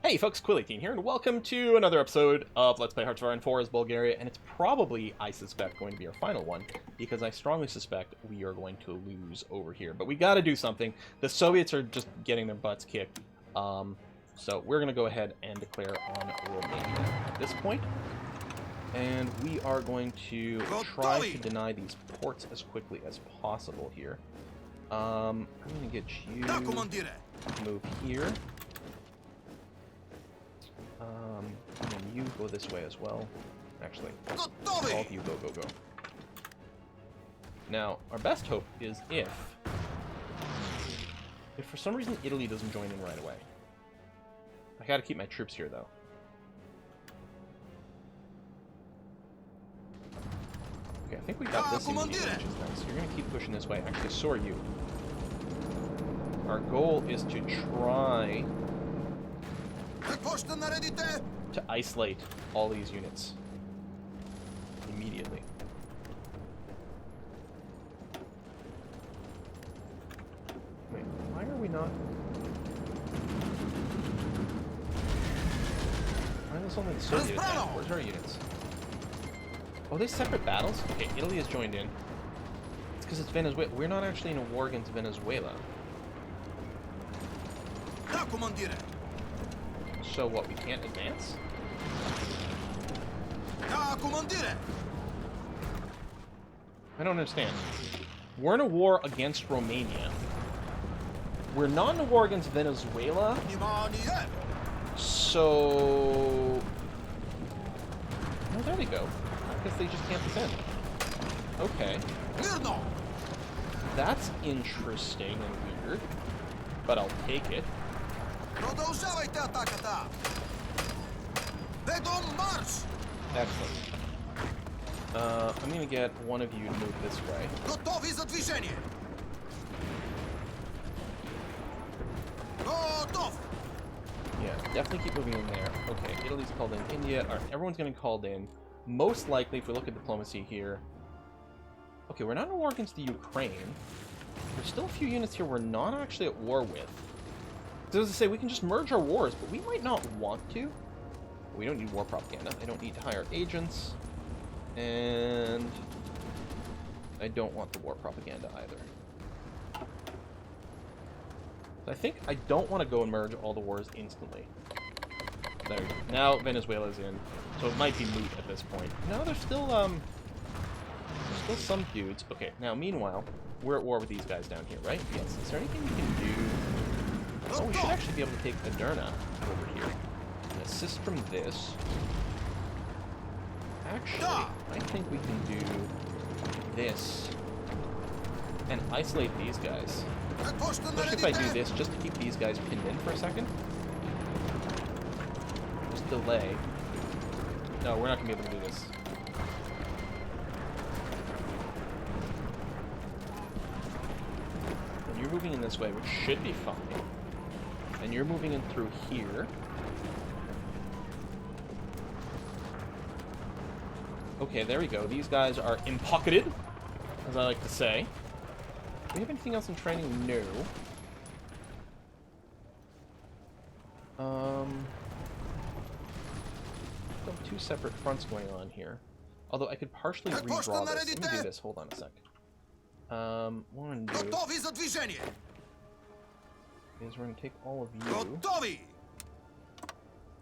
Hey folks, Quill18 here, and welcome to another episode of Let's Play Hearts of Iron 4 as Bulgaria, and it's probably, I suspect, going to be our final one, because I strongly suspect we are going to lose over here. But we gotta do something. The Soviets are just getting their butts kicked, so we're gonna go ahead and declare on Romania at this point. And we are going to try to deny these ports as quickly as possible here. I'm gonna get you to move here. And then you go this way as well. Actually, all of you go. Now, our best hope is if for some reason Italy doesn't join in right away. I gotta keep my troops here, though. Okay, I think we got this immediately, which is nice. You're gonna keep pushing this way. Actually, so are you. Our goal is to try to isolate all these units immediately. Wait, why are we not? Why is this only the Soviet attack? Where's our units? Oh, they separate battles? Okay, Italy has joined in. It's because it's Venezuela. We're not actually in a war against Venezuela. So what, we can't advance? I don't understand. We're in a war against Romania. We're not in a war against Venezuela. So... well, there we go. I guess they just can't defend. Okay. That's interesting and weird. But I'll take it. Excellent. I'm gonna get one of you to move this way. Yeah, definitely keep moving in there. Okay, Italy's called in. India, alright, everyone's gonna be called in. Most likely, if we look at diplomacy here... okay, we're not in a war against the Ukraine. There's still a few units here we're not actually at war with. So as I say, we can just merge our wars, but we might not want to. We don't need war propaganda. I don't need to hire agents. And I don't want the war propaganda either. So I think I don't want to go and merge all the wars instantly. There we go. Now Venezuela's in, so it might be moot at this point. No, there's still some dudes. Okay, now meanwhile, we're at war with these guys down here, right? Yes. Is there anything we can do? Oh, we should actually be able to take Aderna over here. And assist from this. Actually, I think we can do this. And isolate these guys. Especially if I do this, just to keep these guys pinned in for a second. Just delay. No, we're not going to be able to do this. And you're moving in this way, which should be fine. And you're moving in through here. Okay, there we go. These guys are impocketed, as I like to say. Do we have anything else in training? No. Got two separate fronts going on here. Although I could partially redraw this. Let me do this. Hold on a sec. What I'm gonna do is we're going to take all of you,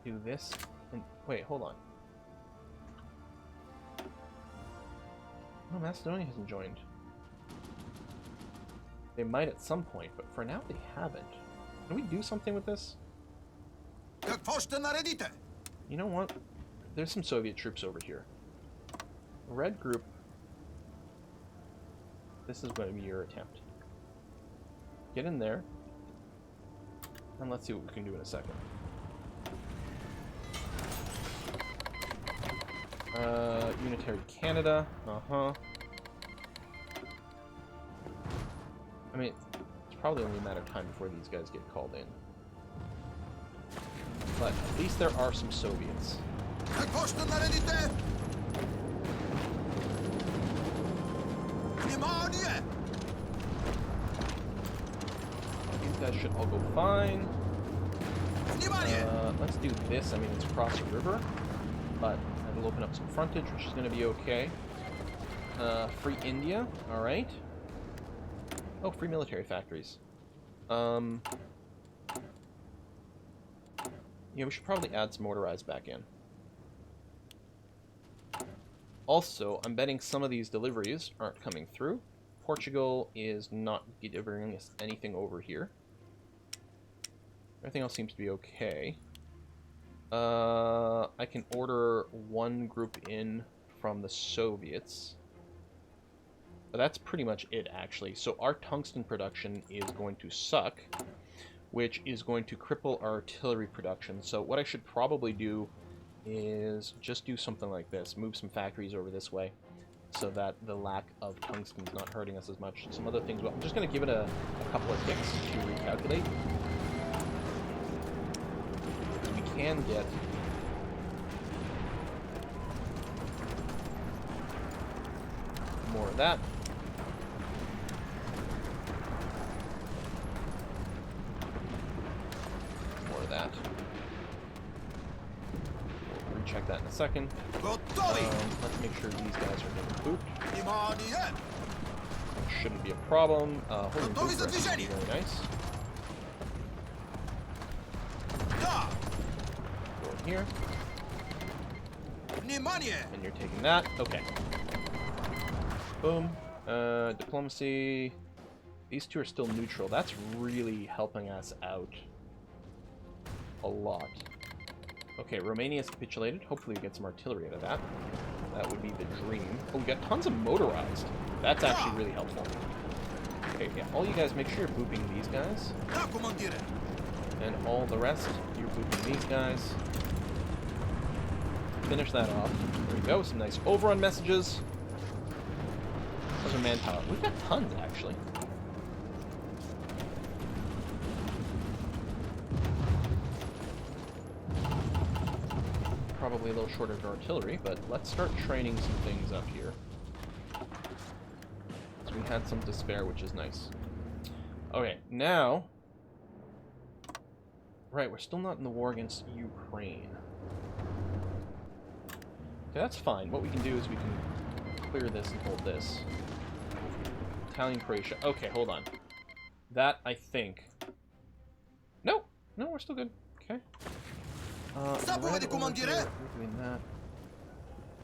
do this, and wait, hold on. No, Macedonia hasn't joined. They might at some point, but for now they haven't. Can we do something with this? You know what? There's some Soviet troops over here. Red group. This is going to be your attempt. Get in there. And let's see what we can do in a second. Unitary Canada. Uh-huh. I mean, it's probably only a matter of time before these guys get called in. But at least there are some Soviets. These guys should all go fine. Let's do this. I mean, it's across a river, but it'll open up some frontage, which is going to be okay. Free India. All right. Oh, free military factories. Yeah, we should probably add some motorized back in. Also, I'm betting some of these deliveries aren't coming through. Portugal is not delivering us anything over here. Everything else seems to be okay. I can order one group in from the Soviets. But that's pretty much it, actually. So our tungsten production is going to suck, which is going to cripple our artillery production. So what I should probably do is just do something like this. Move some factories over this way so that the lack of tungsten is not hurting us as much. Some other things. Well, I'm just going to give it a couple of ticks to recalculate. We can get... more of that. More of that. We'll recheck that in a second. Let's make sure these guys are getting pooped. Shouldn't be a problem. Holding poop rest is really nice. Go in here. And you're taking that. Okay. Boom. Diplomacy. These two are still neutral. That's really helping us out a lot. Okay, Romania's capitulated. Hopefully we get some artillery out of that. That would be the dream. Oh, we got tons of motorized. That's actually really helpful. Okay, yeah, all you guys make sure you're booping these guys. And all the rest, you're booping these guys. Finish that off. There we go, some nice overrun messages. Those are manpower. We've got tons, actually. Probably a little short of artillery, but let's start training some things up here. So we had some to spare, which is nice. Okay, now... Right, we're still not in the war against Ukraine. Okay, that's fine. What we can do is we can clear this and hold this. Italian Croatia. Okay, hold on. That, I think... No! No, we're still good. Okay. We're doing that.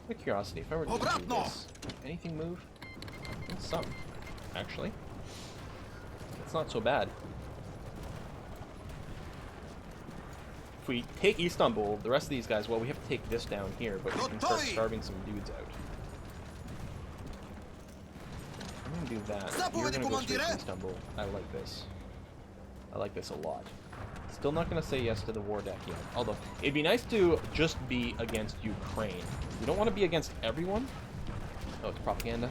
Out of curiosity, if I were to do this, anything move? Some, actually. It's not so bad. If we take Istanbul, the rest of these guys, well, we have to take this down here, but we can start starving some dudes out. I'm gonna do that. You're gonna go straight to Istanbul. I like this. I like this a lot. Still not going to say yes to the war deck yet. Although, it'd be nice to just be against Ukraine. We don't want to be against everyone. Oh, it's propaganda.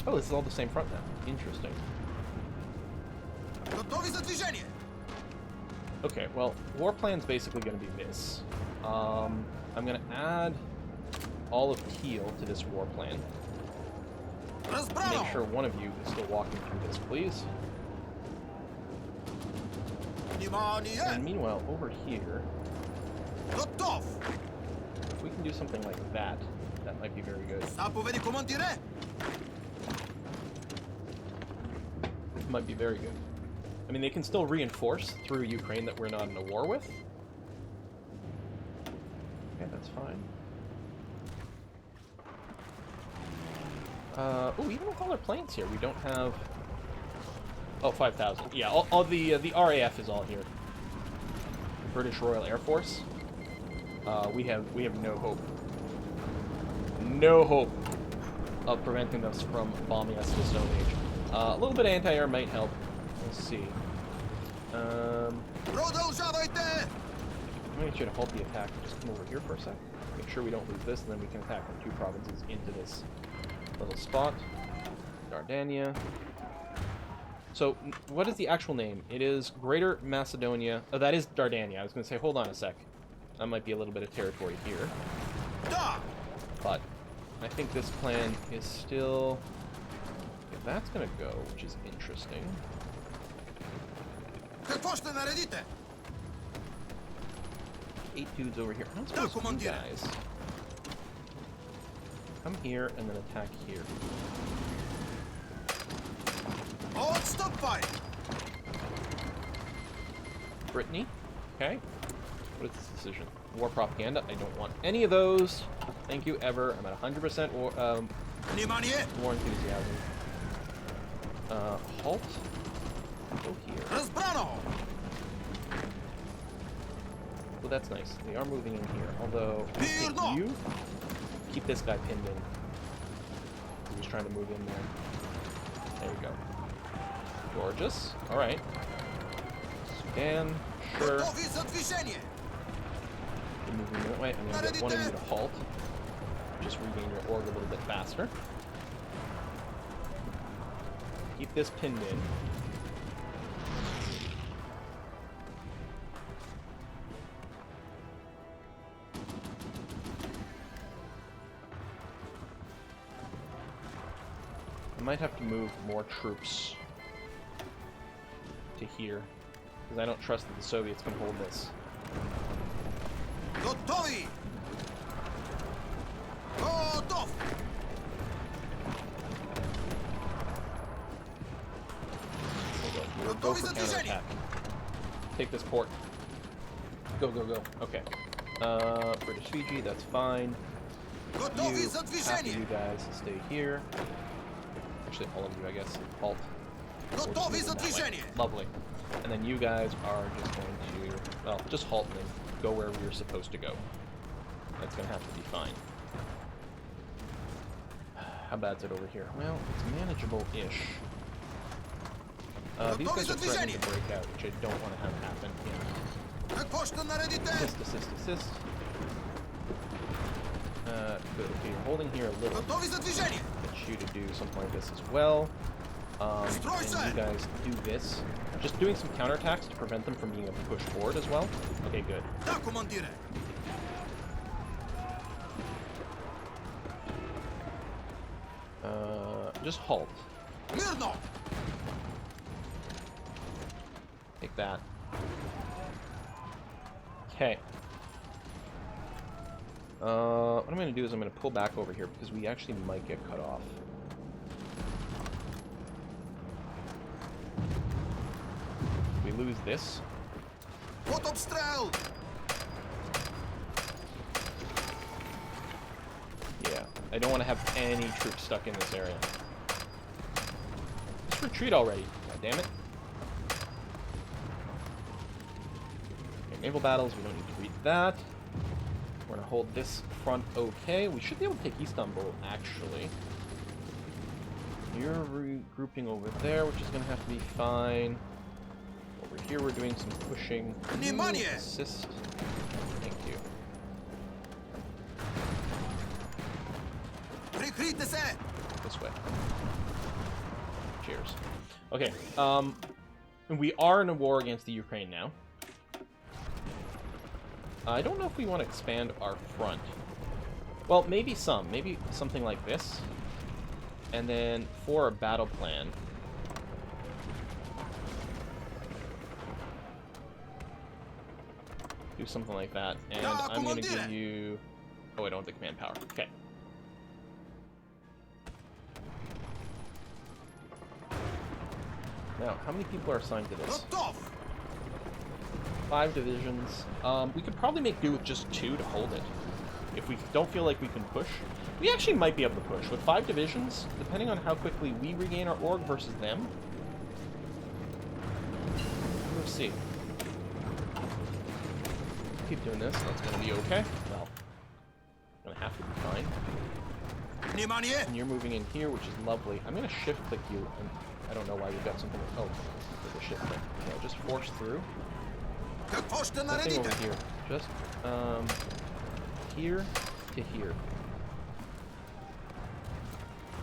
Oh, this is all the same front now. Interesting. Okay, well, war plan's basically going to be this. I'm going to add... all of teal to this war plan. Make sure one of you is still walking through this, please. And meanwhile, over here, if we can do something like that, that might be very good. Might be very good. I mean, they can still reinforce through Ukraine that we're not in a war with. Okay, that's fine. Oh, even with all our planes here, we don't have... Oh, 5,000. Yeah, all the RAF is all here. British Royal Air Force. We have no hope. No hope of preventing us from bombing us to the Stone Age. A little bit of anti-air might help. Let's see. I'm going to get you to halt the attack. Just come over here for a sec. Make sure we don't lose this, and then we can attack from two provinces into this little spot. Dardania. So, what is the actual name? It is Greater Macedonia. Oh, that is Dardania. I was going to say, hold on a sec. That might be a little bit of territory here. But I think this plan is still... If that's going to go, which is interesting. 8 dudes over here. I'm supposed to do guys. Come here and then attack here. Stop fight! Brittany. Okay. What is this decision? War propaganda. I don't want any of those. Thank you, ever. I'm at 100% war enthusiasm. Halt. Go here. Well, that's nice. They are moving in here. Although, I think you keep this guy pinned in. He was trying to move in there. There we go. Gorgeous. All right. Sudan. Sure. You're moving that way. I'm going to get one of you to halt. Just regain your org a little bit faster. Keep this pinned in. I might have to move more troops to here, because I don't trust that the Soviets can hold this. Gotovi! Gotov! We'll go for counterattack. Take this port. Go, go, go. Okay. British Fiji, that's fine. Half of you guys stay here. Actually, all of you, I guess. Halt. Lovely. And then you guys are just going to, well, just halt and then go where we're supposed to go. That's going to have to be fine. How bad's it over here? Well, it's manageable-ish. These guys are threatening to break out, which I don't want to have happen. Yeah. Assist. Good. Okay, you're holding here a little. Get you to do something like this as well. And you guys do this. Just doing some counterattacks to prevent them from being able to push forward as well. Okay, good. Just halt. Take that. Okay. What I'm going to do is I'm going to pull back over here because we actually might get cut off. We lose this. Yeah, I don't want to have any troops stuck in this area. Just retreat already. God damn it. Okay, naval battles, we don't need to read that. We're going to hold this front okay. We should be able to take Istanbul, actually. You're regrouping over there, which is going to have to be fine. Over here, we're doing some pushing. Assist. Thank you. This way. Cheers. Okay, and we are in a war against the Ukraine now. I don't know if we want to expand our front. Well, maybe some. Maybe something like this. And then for a battle plan... do something like that. And I'm going to give you... Oh, I don't have the command power. Okay. Now, how many people are assigned to this? 5 divisions. We could probably make do with just 2 to hold it. If we don't feel like we can push. We actually might be able to push. With 5 divisions, depending on how quickly we regain our org versus them. We'll see. Keep doing this. That's going to be okay. Well, going to have to be fine. And you're moving in here, which is lovely. I'm going to shift click you. And I don't know why you've got something... Oh, there's a shift click. Yeah, just force through. Nothing over here. Just, here to here.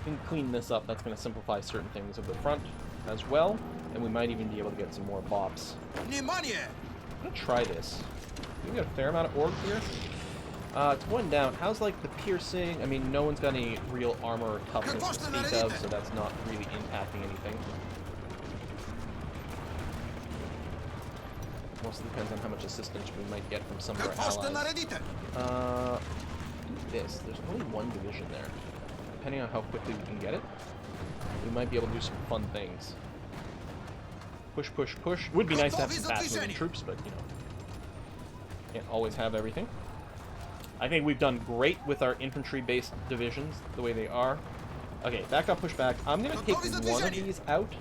We can clean this up. That's going to simplify certain things of the front as well. And we might even be able to get some more bops. I'm going to try this. We've got a fair amount of org here. It's one down. How's, like, the piercing? I mean, no one's got any real armor or toughness to speak of, so that's not really impacting anything. Also depends on how much assistance we might get from some of our allies. This. There's only one division there. Depending on how quickly we can get it, we might be able to do some fun things. Push, push, push. Would be nice to have some fast-moving troops, but, you know, can't always have everything. I think we've done great with our infantry-based divisions, the way they are. Okay, that got pushed back. I'm going to take one of these out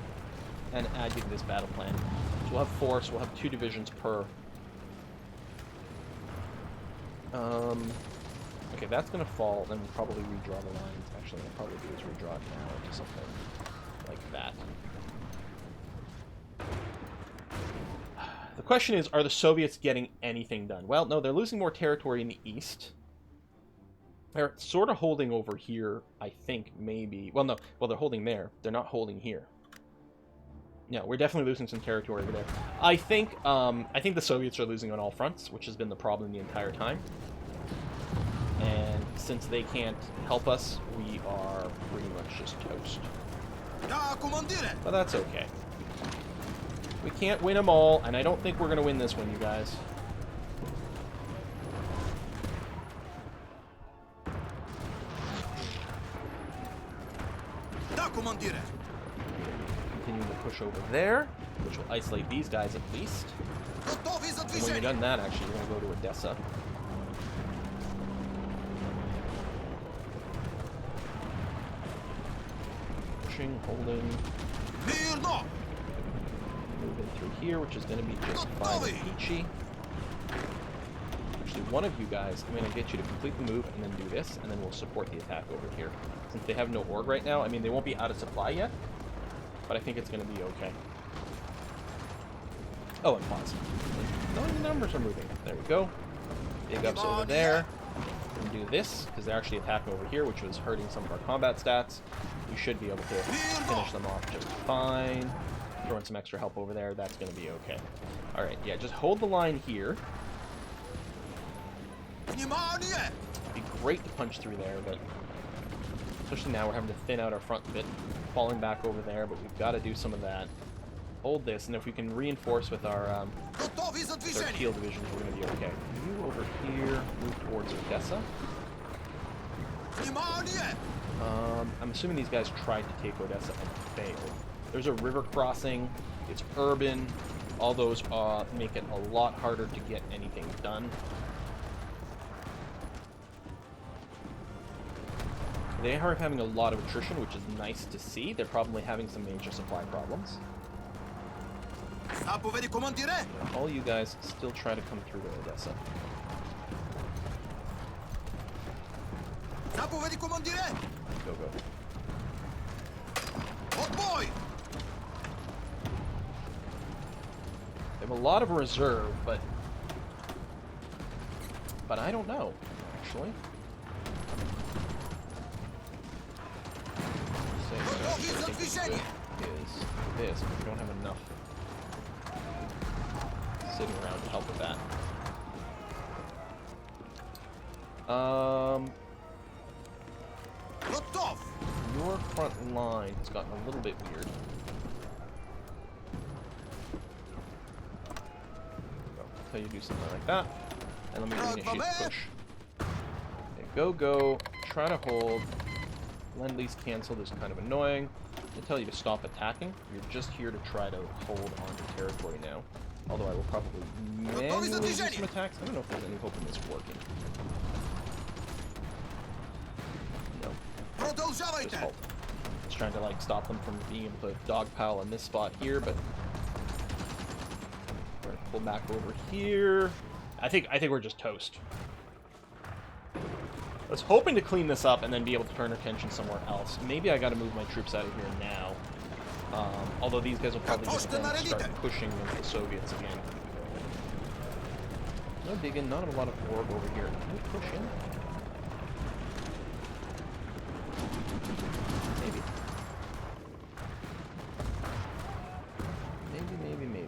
and add you to this battle plan. So we'll have 4, so we'll have 2 divisions per. Okay, that's going to fall, then we'll probably redraw the lines. Actually, what I'll probably do is redraw it now into something like that. The question is, are the Soviets getting anything done? Well, no, they're losing more territory in the east. They're sort of holding over here, I think, maybe. Well, no. Well, they're holding there. They're not holding here. No, we're definitely losing some territory over there. I think the Soviets are losing on all fronts, which has been the problem the entire time. And since they can't help us, we are pretty much just toast. But that's okay. We can't win them all, and I don't think we're going to win this one, you guys. Continuing to push over there, which will isolate these guys at least. And when you've done that, actually, we're going to go to Odessa. Pushing, holding. Moving through here, which is going to be just fine and peachy. Actually, one of you guys, I'm going to get you to complete the move and then do this, and then we'll support the attack over here. Since they have no org right now, I mean, they won't be out of supply yet, but I think it's going to be okay. Oh, and pause. No, the numbers are moving. There we go. Big ups over there. And do this, because they're actually attacking over here, which was hurting some of our combat stats. We should be able to finish them off just fine. Throwing some extra help over there, that's going to be okay. Alright, yeah, just hold the line here. It'd be great to punch through there, but especially now we're having to thin out our front a bit, falling back over there, but we've got to do some of that. Hold this, and if we can reinforce with our teal divisions, we're going to be okay. You over here, move towards Odessa. I'm assuming these guys tried to take Odessa and failed. There's a river crossing, it's urban, all those make it a lot harder to get anything done. They are having a lot of attrition, which is nice to see. They're probably having some major supply problems. All you guys still try to come through to Odessa. Go, go. They have a lot of reserve, but I don't know, actually. Is this, but we don't have enough sitting around to help with that. Your front line has gotten a little bit weird. I'll tell you to do something like that, and let me reinitiate the push. Okay, go, go. Try to hold. Lend-lease canceled is kind of annoying. I tell you to stop attacking. You're just here to try to hold on to territory now. Although I will probably manually do some attacks. I don't know if there's any hope in this working. No. Just halt. Just trying to like stop them from being able to dogpile in this spot here, but we're gonna pull back over here. I think we're just toast. I was hoping to clean this up and then be able to turn our attention somewhere else. Maybe I got to move my troops out of here now. Although these guys will probably just then start pushing into the Soviets again. No digging, not a lot of orb over here. Can we push in? Maybe. Maybe.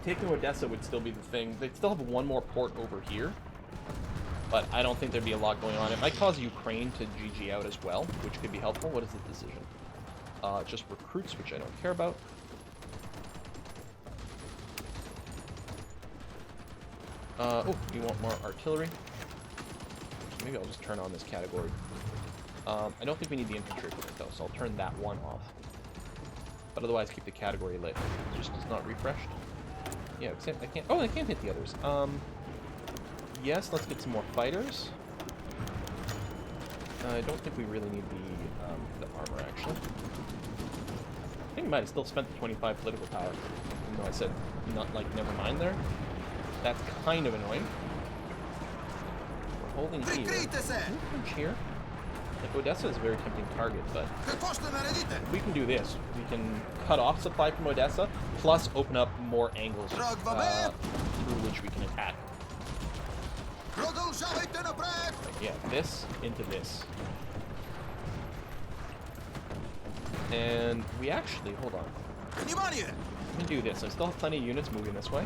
taking Odessa would still be the thing. They'd still have one more port over here, but I don't think there'd be a lot going on. It might cause Ukraine to GG out as well, which could be helpful. What is the decision? Just recruits, which I don't care about. Oh, you want more artillery? Maybe I'll just turn on this category. I don't think we need the infantry equipment though, so I'll turn that one off. But otherwise, keep the category lit. It's not refreshed. Yeah, except I can't. Oh, I can't hit the others. Yes, let's get some more fighters. I don't think we really need the armor actually. I think we might have still spent the 25 political power, even though I said not like never mind there. That's kind of annoying. We're holding here. Punch here. Like Odessa is a very tempting target, but we can do this. We can cut off supply from Odessa, plus open up more angles through which we can attack. Like, yeah, this into this. And we actually, hold on. We can do this. I still have plenty of units moving this way.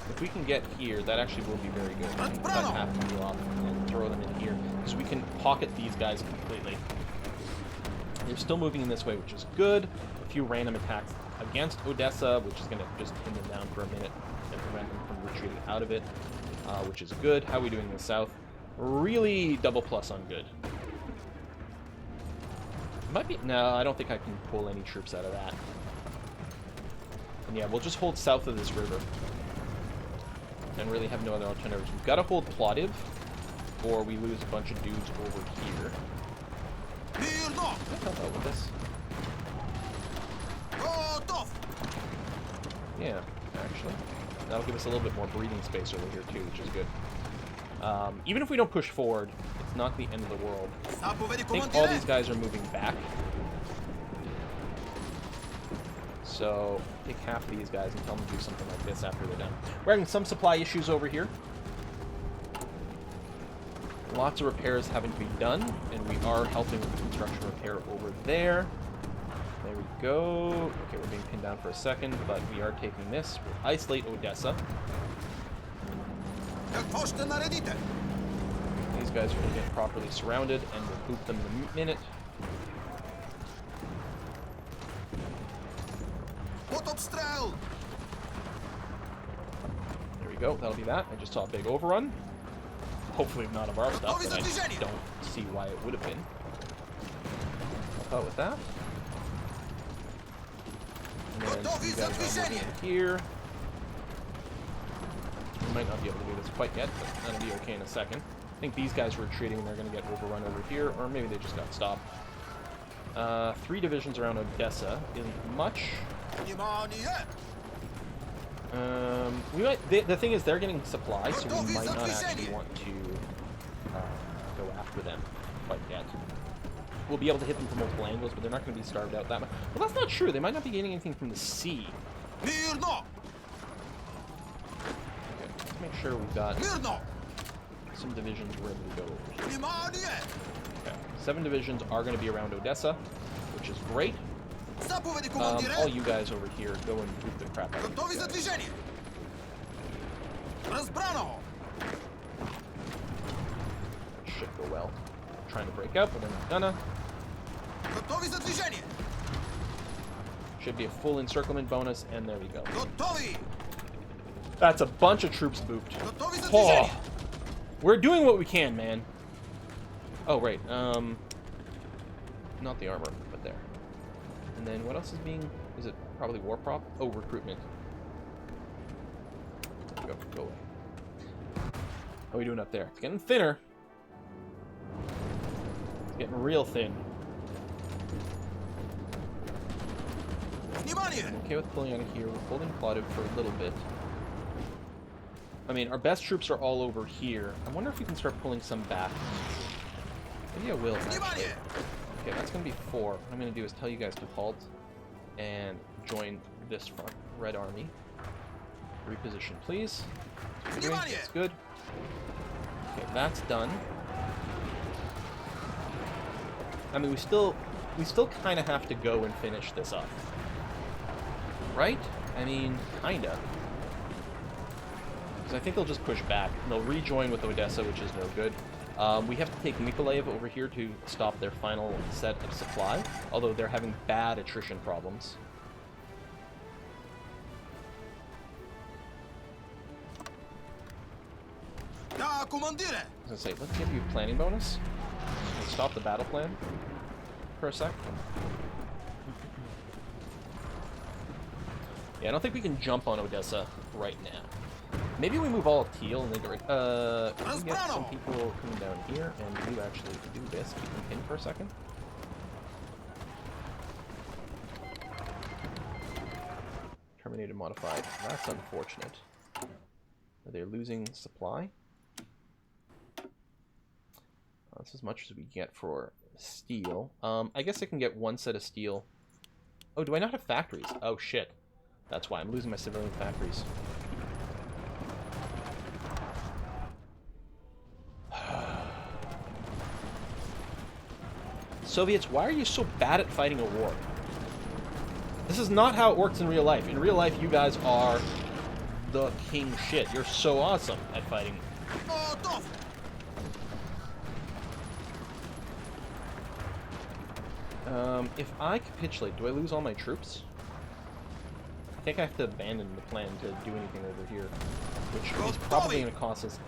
If we can get here, that actually will be very good. We can cut half of you off and throw them in here, because we can pocket these guys completely. They're still moving in this way, which is good. A few random attacks against Odessa, which is going to just pin them down for a minute and prevent them from retreating out of it, which is good. How are we doing in the south? Really double plus on good. Might be... No, I don't think I can pull any troops out of that. And yeah, we'll just hold south of this river. And really have no other alternatives. We've got to hold Plovdiv, or we lose a bunch of dudes over here. Can I help out with this? Yeah, actually. That'll give us a little bit more breathing space over here too, which is good. Even if we don't push forward, it's not the end of the world. I think all these guys are moving back. So, take half these guys and tell them to do something like this after they're done. We're having some supply issues over here. Lots of repairs having to be done, and we are helping with the construction repair over there. There we go. Okay, we're being pinned down for a second, but we are taking this. We'll isolate Odessa. These guys are going to get properly surrounded, and we'll boot them in a minute. There we go. That'll be that. I just saw a big overrun. Hopefully not of our stuff, but I don't see why it would have been. Help out with that. And then you guys are moving in here. We might not be able to do this quite yet, but that'll be okay in a second. I think these guys are retreating and they're going to get overrun over here, or maybe they just got stopped. 3 divisions around Odessa isn't much. We might. The thing is, they're getting supplies, so we might not actually want to go after them quite yet. We'll be able to hit them from multiple angles, but they're not going to be starved out that much. Well, that's not true. They might not be getting anything from the sea. Okay, let's make sure we've got some divisions ready to go over here. Okay, 7 divisions are going to be around Odessa, which is great. All you guys over here, go and boot the crap out of these guys. Should go well. Trying to break out, but they're not gonna. Should be a full encirclement bonus, and there we go. That's a bunch of troops booped. Oh, we're doing what we can, man. Oh, right. Not the armor, but there. And then what else is being... Is it probably war prop? Oh, recruitment. Go away. How are we doing up there? It's getting thinner. It's getting real thin. I'm okay with pulling out of here. We're holding Plovdiv for a little bit. I mean, our best troops are all over here. I wonder if we can start pulling some back. Maybe I will, actually. Okay, that's going to be 4. What I'm going to do is tell you guys to halt and join this front. Red Army. Reposition, please. That's good. Okay, that's done. I mean, we still we still kind of have to go and finish this up. Right? I mean, kind of. Because I think they'll just push back. They'll rejoin with Odessa, which is no good. We have to take Mykolaiv over here to stop their final set of supply, although they're having bad attrition problems. Da, comandire! I was gonna say, let's give you a planning bonus. Let's stop the battle plan for a sec. Yeah, I don't think we can jump on Odessa right now. Maybe we move all of Teal and they get we get some people coming down here and you actually do this. Keep them pinned for a second. Terminated modified. That's unfortunate. Are they losing supply? That's as much as we get for steel. I guess I can get one set of steel. Oh, do I not have factories? Oh, shit. That's why I'm losing my civilian factories. Soviets, why are you so bad at fighting a war? This is not how it works in real life. In real life, you guys are the king shit. You're so awesome at fighting. If I capitulate, do I lose all my troops? I think I have to abandon the plan to do anything over here, which is probably going to cost us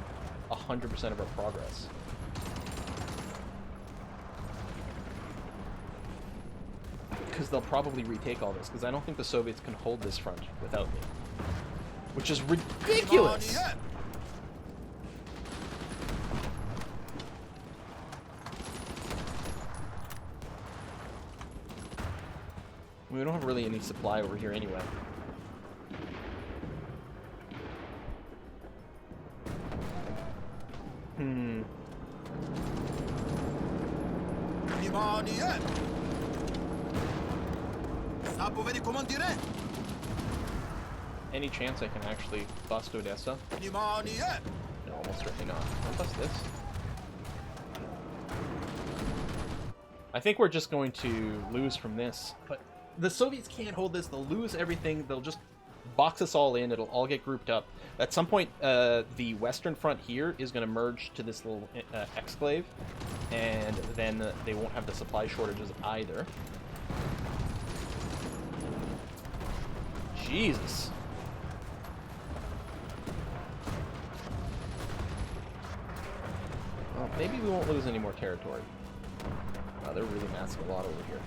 100% of our progress. Because they'll probably retake all this, because I don't think the Soviets can hold this front without me. Which is ridiculous! We don't have really any supply over here anyway. Any chance I can actually bust Odessa? No, almost certainly not. I'll bust this. I think we're just going to lose from this, but the Soviets can't hold this. They'll lose everything. They'll just box us all in. It'll all get grouped up. At some point, the western front here is going to merge to this little exclave, and then they won't have the supply shortages either. Jesus. Well, maybe we won't lose any more territory. Wow, they're really massing a lot over here.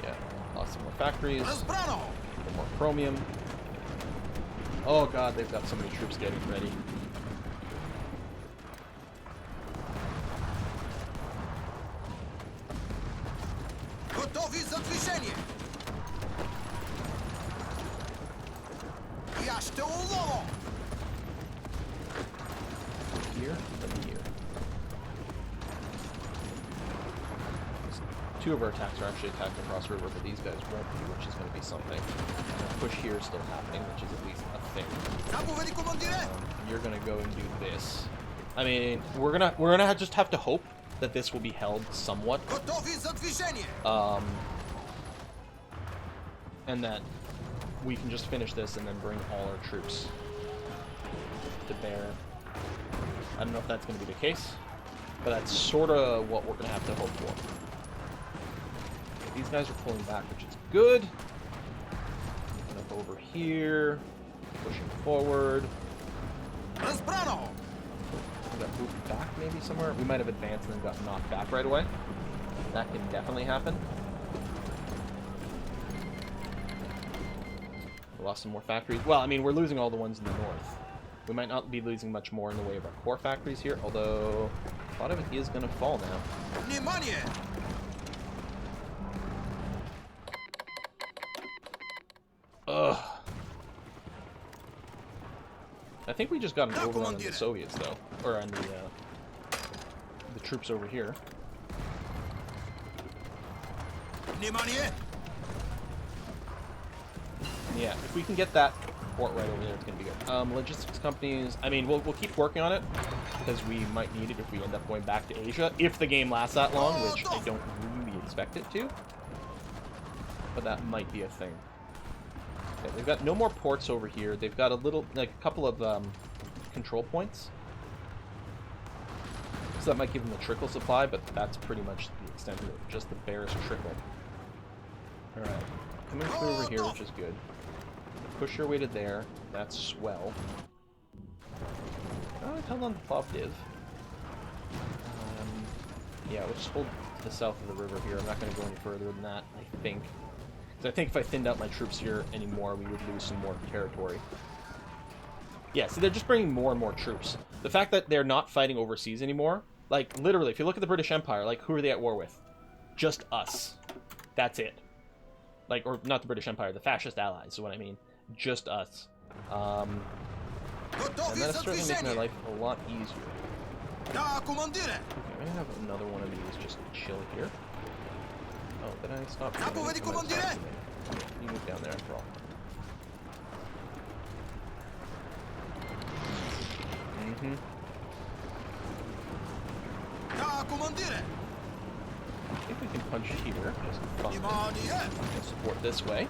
Yeah, lost some more factories. More chromium. Oh god, they've got so many troops getting ready. Here and here. Two of our attacks are actually attacking across river, but these guys won't be, which is going to be something. Push here is still happening, which is at least a thing. You're going to go and do this. I mean, we're gonna just have to hope that this will be held somewhat. And that we can just finish this and then bring all our troops to bear. I don't know if that's going to be the case, but that's sort of what we're going to have to hope for. Okay, these guys are pulling back, which is good. Moving up over here, pushing forward. We got moved back maybe somewhere. We might have advanced and then got knocked back right away. That can definitely happen. We lost some more factories. Well, I mean, we're losing all the ones in the north. We might not be losing much more in the way of our core factories here, although a lot of it is going to fall now. Ugh. I think we just got an overrun on the Soviets, though. Or on the troops over here. Yeah, if we can get that port right over there, it's going to be good. Logistics companies, I mean, we'll keep working on it, because we might need it if we end up going back to Asia, if the game lasts that long, which I don't really expect it to. But that might be a thing. Okay, they've got no more ports over here. They've got a little, like, a couple of control points. So that might give them a trickle supply, but that's pretty much the extent of it. Just the barest trickle. Alright. Coming through over here, which is good. Push your way to there. That's swell. Oh, I held on to Plovdiv. Yeah, we'll just hold to the south of the river here. I'm not going to go any further than that, I think. Because I think if I thinned out my troops here anymore, we would lose some more territory. Yeah, so they're just bringing more and more troops. The fact that they're not fighting overseas anymore, like, literally, if you look at the British Empire, like, who are they at war with? Just us. That's it. Like, or not the British Empire, the fascist allies is what I mean. Just us. And that's certainly making our life a lot easier. Okay, I'm gonna have another one of these just chill here. Oh, did I stop? You move down there after all. I think we can punch here. Just fine. Support this way.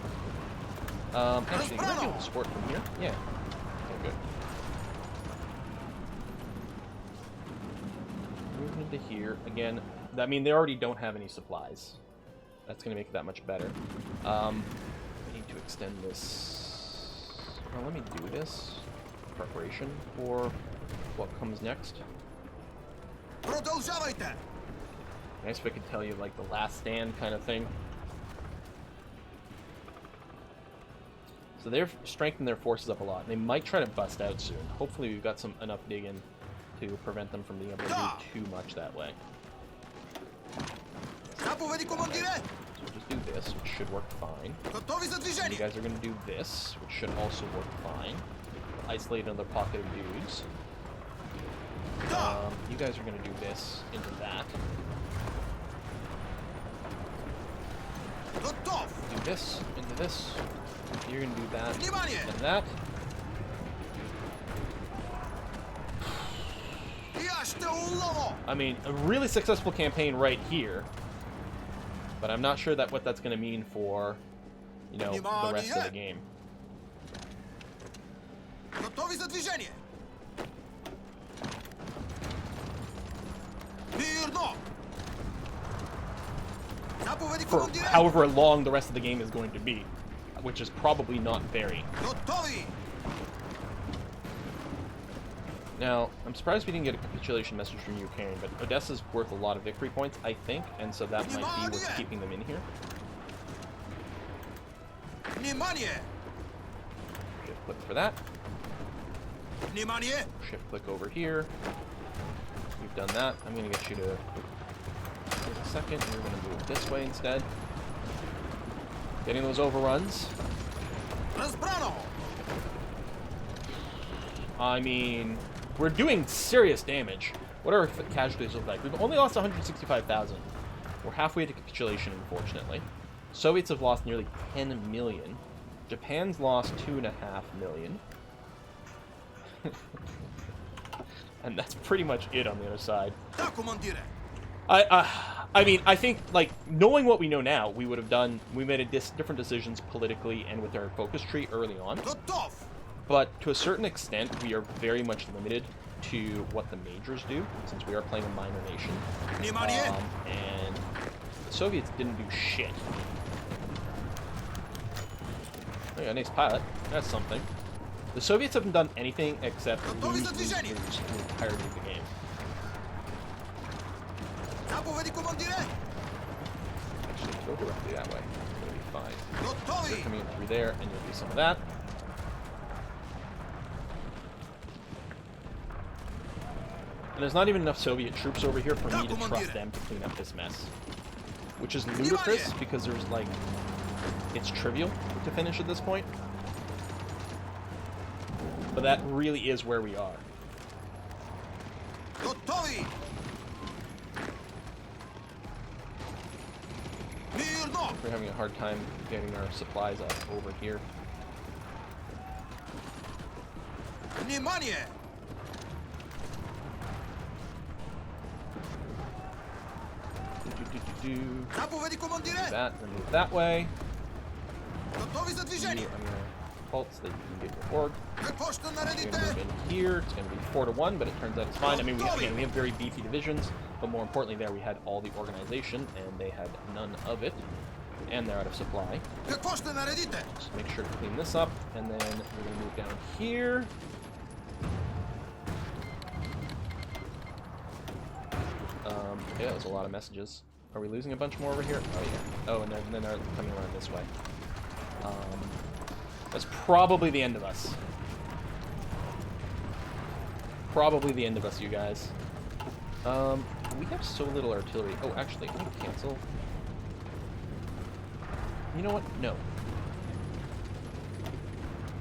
Actually, you might be able to support from here. Yeah. Oh, good. Moving into here. Again, I mean, they already don't have any supplies. That's going to make it that much better. I need to extend this. Well, let me do this. Preparation for what comes next. Nice if I could tell you, like, the last stand kind of thing. So they've strengthened their forces up a lot. They might try to bust out soon. Hopefully we've got enough digging to prevent them from being able to do too much that way. So we'll just do this, which should work fine. And you guys are going to do this, which should also work fine. Isolate another pocket of dudes. You guys are going to do this into that. Do this into this. You're going to do that and that. I mean, a really successful campaign right here. But I'm not sure what that's going to mean for, you know, the rest of the game. For however long the rest of the game is going to be, which is probably not very. Now, I'm surprised we didn't get a capitulation message from Ukraine, but Odessa's worth a lot of victory points, I think, and so that might be what's keeping them in here. Shift click for that. Shift click over here. We've done that. I'm going to get you to wait a second. We're going to move this way instead. Getting those overruns. I mean, we're doing serious damage. What are our casualties look like? We've only lost 165,000. We're halfway to capitulation, unfortunately. Soviets have lost nearly 10 million. Japan's lost 2.5 million. And that's pretty much it on the other side. I mean, I think, like, knowing what we know now, we would have done, we made different decisions politically and with our focus tree early on. But to a certain extent, we are very much limited to what the majors do, since we are playing a minor nation. And the Soviets didn't do shit. Oh yeah, nice pilot. That's something. The Soviets haven't done anything except lose the entirety of the game. Actually, go directly that way. It'll be fine. You're coming in through there, and you'll do some of that. And there's not even enough Soviet troops over here for me to trust them to clean up this mess. Which is ludicrous, because there's, like, it's trivial to finish at this point. But that really is where we are. We're having a hard time getting our supplies up over here. Внимание! Заповеди, командире! That, and move that way. Готови за I'm движение! gonna halt so that you can get your org. Какво ще We're gonna наредите? move in here. It's gonna be 4-1, but it turns out it's fine. I mean, we have very beefy divisions, but more importantly, there we had all the organization, and they had none of it, and they're out of supply. Какво ще наредите? Just make sure to clean this up, and then we're gonna move down here. Yeah, that was a lot of messages. Are we losing a bunch more over here? Oh yeah. Oh, and then they're coming around this way. That's probably the end of us. Probably the end of us, you guys. We have so little artillery. Oh, actually, can we cancel? You know what? No.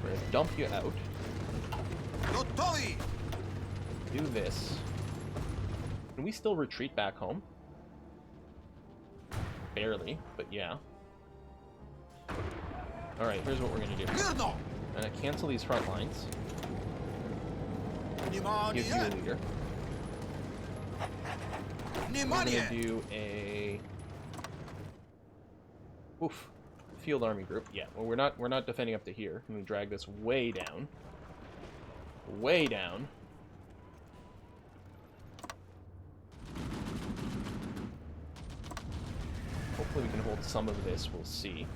We're gonna dump you out. Готови! Do this. Can we still retreat back home? Barely, but yeah. Alright, here's what we're gonna do. Мирно! I'm gonna cancel these front lines. Give you a Внимание! leader. We're Внимание! gonna do a field army group. Yeah, well we're not defending up to here. I'm gonna drag this way down. Way down. Hopefully we can hold some of this, we'll see.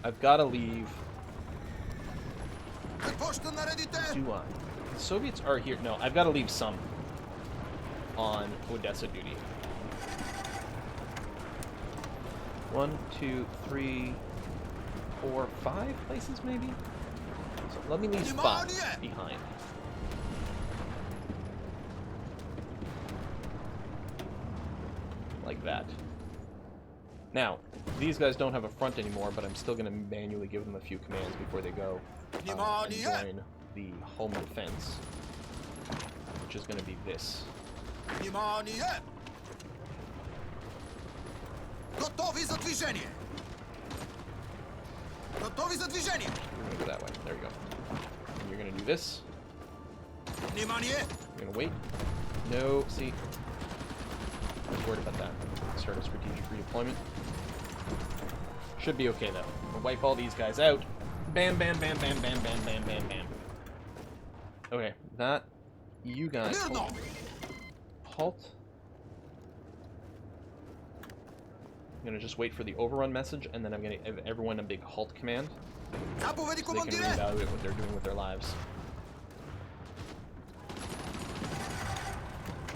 I've got to leave. Какво ще наредите? Do I? The Soviets are here. No, I've got to leave some on Odessa duty. 1, 2, 3, 4, 5 places maybe? So let me leave 5 behind. Like that. Now, these guys don't have a front anymore, but I'm still going to manually give them a few commands before they go and join the home defense, which is going to be this. Внимание! Готови за движение! Готови за движение! We're going to go that way. There we go. And you're going to do this. Внимание! You're going to wait. No, see. I was worried about that. Start a strategic redeployment. Should be okay, though. We'll wipe all these guys out. Bam, bam, bam, bam, bam, bam, bam, bam, bam. Okay, that... You guys... Halt. I'm gonna just wait for the overrun message, and then I'm gonna give everyone a big halt command. Заповеди, So they can командире! reevaluate what they're doing with their lives.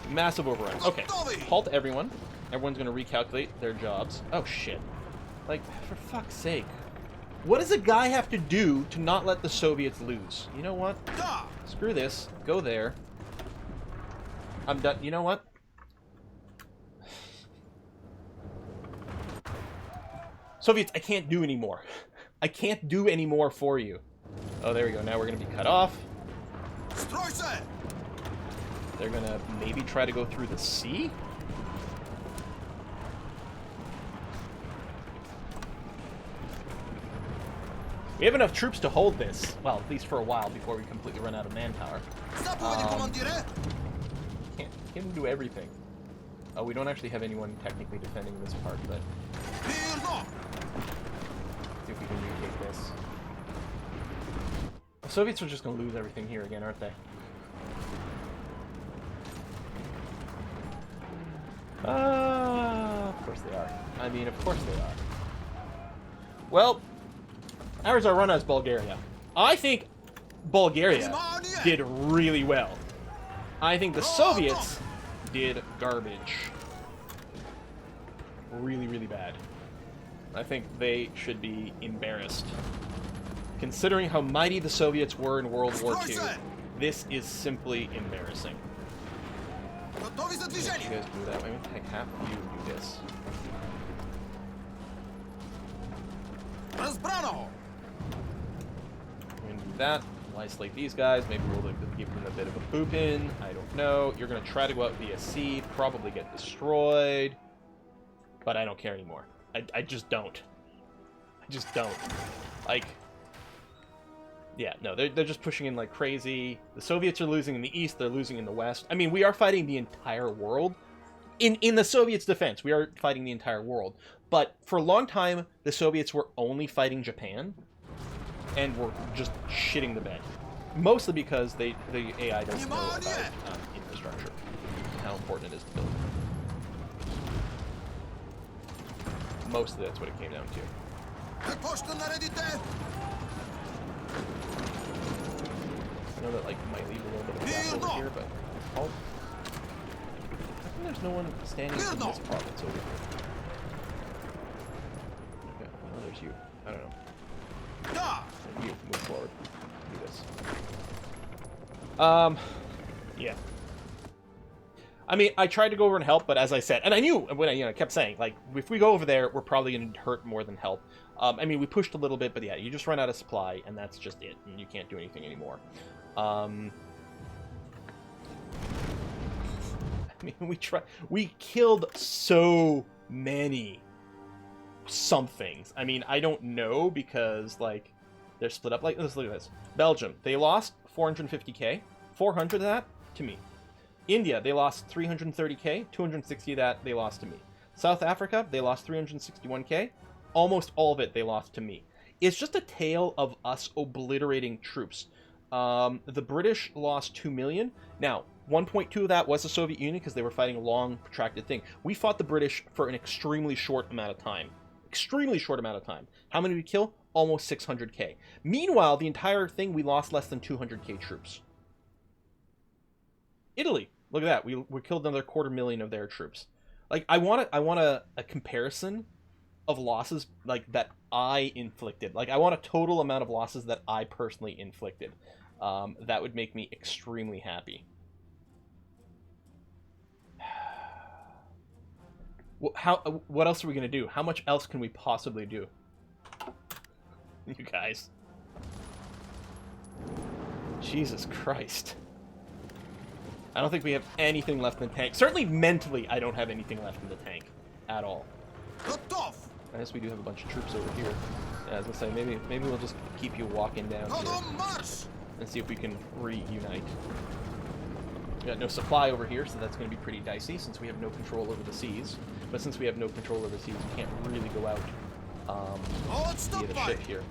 Massive overrun. Okay. Halt everyone. Everyone's gonna recalculate their jobs. Oh shit. Like, for fuck's sake. What does a guy have to do to not let the Soviets lose? You know what? Да! Screw this. Go there. I'm done. You know what? Soviets, I can't do anymore. I can't do any more for you. Oh, there we go. Now we're gonna be cut off. Стройся! They're gonna maybe try to go through the sea? We have enough troops to hold this. Well, at least for a while before we completely run out of manpower. Заповеди, командире! Can't do everything. Oh, we don't actually have anyone technically defending this part, but Мирно! see if we can retake this. The Soviets are just gonna lose everything here again, aren't they? Of course they are. I mean, of course they are. Well, ours are run as Bulgaria. I think Bulgaria did really well. I think the Soviets did garbage. Really, really bad. I think they should be embarrassed. Considering how mighty the Soviets were in World War II, this is simply embarrassing. Готови за You движение! guys do that way. Heck, half of you do this. Разбрано! We're gonna do that. We'll isolate these guys. Maybe we'll give them a bit of a poop in. I don't know. You're gonna try to go out via sea, probably get destroyed. But I don't care anymore. I just don't. I just don't. Like, yeah, no, they're just pushing in like crazy. The Soviets are losing in the east, they're losing in the west. I mean, we are fighting the entire world. In the Soviets' defense, we are fighting the entire world. But for a long time, the Soviets were only fighting Japan, and were just shitting the bed. Mostly because the AI doesn't know about infrastructure and how important it is to build. Mostly that's what it came down to. I know that like might leave a little bit of a gap over here, but how come there's no one standing in this province over here? Okay, well, there's you. I don't know. You move forward. Do this. Yeah. I mean, I tried to go over and help, but as I said, and I knew when I kept saying, like, if we go over there, we're probably going to hurt more than help. I mean, we pushed a little bit, but yeah, you just run out of supply, and that's just it, and you can't do anything anymore. I mean, we killed so many somethings. I mean, I don't know, because, like, they're split up. Like, let's look at this. Belgium, they lost 450k. 400 of that, to me. India, they lost 330k. 260 of that, they lost to me. South Africa, they lost 361k. Almost all of it, they lost to me. It's just a tale of us obliterating troops. The British lost 2 million. Now, 1.2 of that was the Soviet Union, because they were fighting a long, protracted thing. We fought the British for an extremely short amount of time. Extremely short amount of time. How many did we kill? Almost 600k. Meanwhile, the entire thing, we lost less than 200k troops. Italy, look at that. We killed another 250,000 of their troops. Like, I want a comparison of losses like that I inflicted. Like, I want a total amount of losses that I personally inflicted. That would make me extremely happy. What else are we gonna do? How much else can we possibly do? You guys. Jesus Christ. I don't think we have anything left in the tank. Certainly mentally, I don't have anything left in the tank. At all. I guess we do have a bunch of troops over here. Yeah, I was gonna say, maybe we'll just keep you walking down here. And see if we can reunite. We got no supply over here, so that's gonna be pretty dicey since we have no control over the seas. But since we have no control over the seas, we can't really go out via the ship here.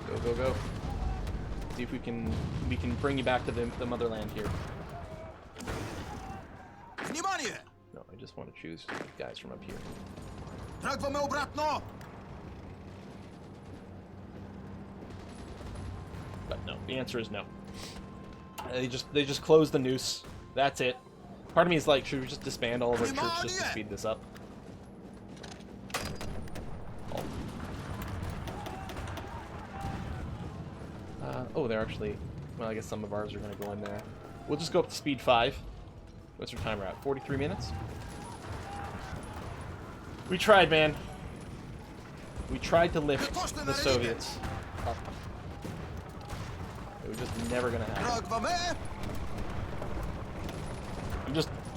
Go, go, go. See if we can bring you back to the motherland here. No, I just want to choose guys from up here. But no, the answer is no. They just closed the noose. That's it. Part of me is like, should we just disband all of our troops just to speed this up? Oh, they're actually... Well, I guess some of ours are going to go in there. We'll just go up to speed 5. What's our timer at? 43 minutes? We tried, man. We tried to lift the Soviets up. It was just never going to happen.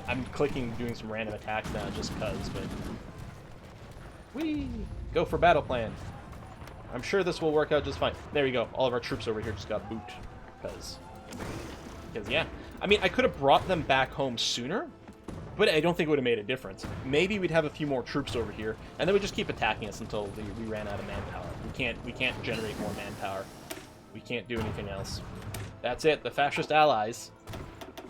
I'm clicking, doing some random attacks now just because, but... Whee! Go for battle plan. I'm sure this will work out just fine. There you go. All of our troops over here just got booped. Because, yeah. I mean, I could have brought them back home sooner, but I don't think it would have made a difference. Maybe we'd have a few more troops over here, and then we'd just keep attacking us until we ran out of manpower. We can't generate more manpower. We can't do anything else. That's it. The fascist allies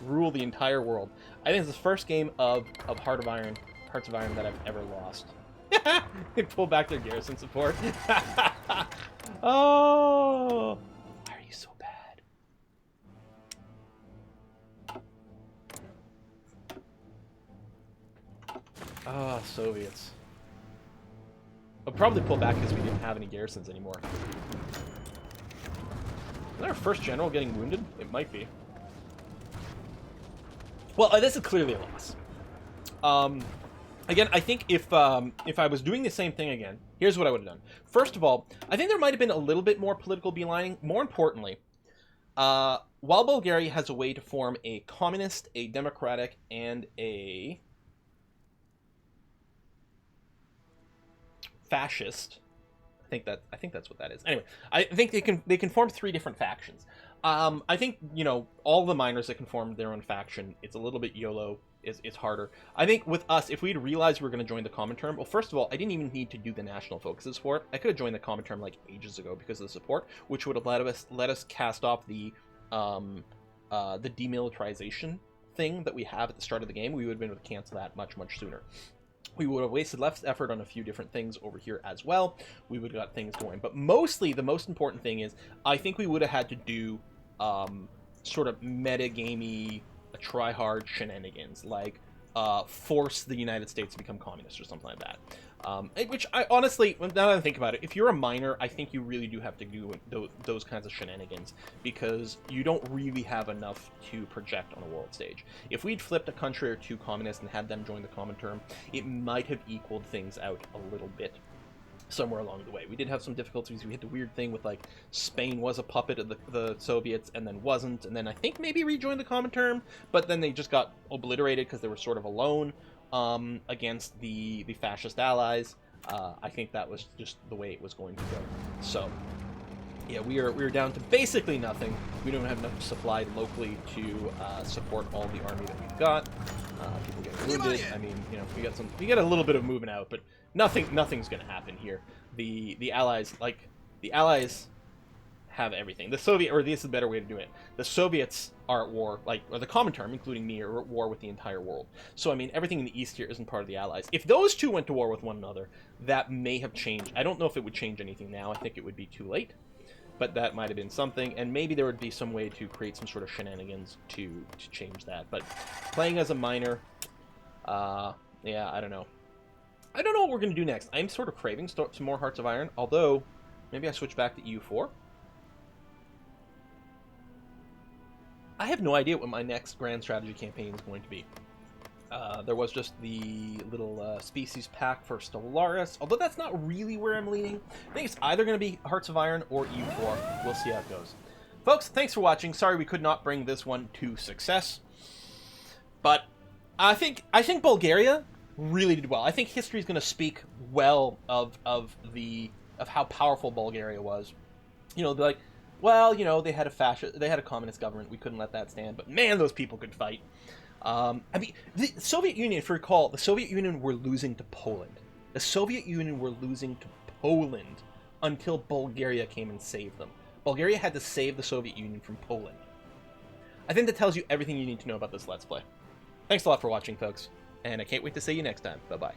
rule the entire world. I think it's the first game of Hearts of Iron that I've ever lost. They pull back their garrison support. Oh, why are you so bad? Ah, Soviets. I'll probably pull back because we didn't have any garrisons anymore. Is that our first general getting wounded? It might be. Well, this is clearly a loss. Again, I think if I was doing the same thing again, here's what I would have done. First of all, I think there might have been a little bit more political beelining. More importantly, While Bulgaria has a way to form a communist, a democratic, and a fascist, I think that's what that is. Anyway, I think they can form 3 different factions. I think, you know, all the miners that can form their own faction, it's a little bit YOLO. It's harder. I think with us, if we'd realized we were going to join the Comintern, well, first of all, I didn't even need to do the national focuses for it. I could have joined the Comintern like ages ago because of the support, which would have let us cast off the demilitarization thing that we have at the start of the game. We would have been able to cancel that much sooner. We would have wasted less effort on a few different things over here as well. We would have got things going. But mostly, the most important thing is, I think we would have had to do sort of metagamey, try-hard shenanigans, like force the United States to become communist or something like that. Which, I honestly, now that I think about it, if you're a miner, I think you really do have to do those kinds of shenanigans, because you don't really have enough to project on a world stage. If we'd flipped a country or 2 communist and had them join the Comintern, it might have equaled things out a little bit somewhere along the way. We did have some difficulties. We had the weird thing with, like, Spain was a puppet of the Soviets and then wasn't, and then I think maybe rejoined the Comintern, but then they just got obliterated because they were sort of alone against the fascist allies. I think that was just the way it was going to go. So yeah, we are down to basically nothing. We don't have enough supply locally to support all the army that we've got. People get wounded. I mean, you know, we get a little bit of movement out, but nothing's going to happen here. The allies have everything. The Soviet, or this is a better way to do it, the Soviets are at war, or the Comintern, including me, are at war with the entire world. So, I mean, everything in the East here isn't part of the Allies. If those 2 went to war with one another, that may have changed. I don't know if it would change anything now. I think it would be too late. But that might have been something, and maybe there would be some way to create some sort of shenanigans to change that. But playing as a miner, yeah, I don't know. I don't know what we're going to do next. I'm sort of craving some more Hearts of Iron, although maybe I switch back to EU4. I have no idea what my next grand strategy campaign is going to be. There was just the little species pack for Stellaris, although that's not really where I'm leaning. I think it's either going to be Hearts of Iron or EU4. We'll see how it goes. Folks, thanks for watching. Sorry we could not bring this one to success. But I think Bulgaria really did well. I think history is going to speak well of how powerful Bulgaria was. You know, like, well, you know, they had a communist government. We couldn't let that stand. But man, those people could fight. I mean, the Soviet Union, if you recall, the Soviet Union were losing to Poland. The Soviet Union were losing to Poland until Bulgaria came and saved them. Bulgaria had to save the Soviet Union from Poland. I think that tells you everything you need to know about this Let's Play. Thanks a lot for watching, folks, and I can't wait to see you next time. Bye-bye.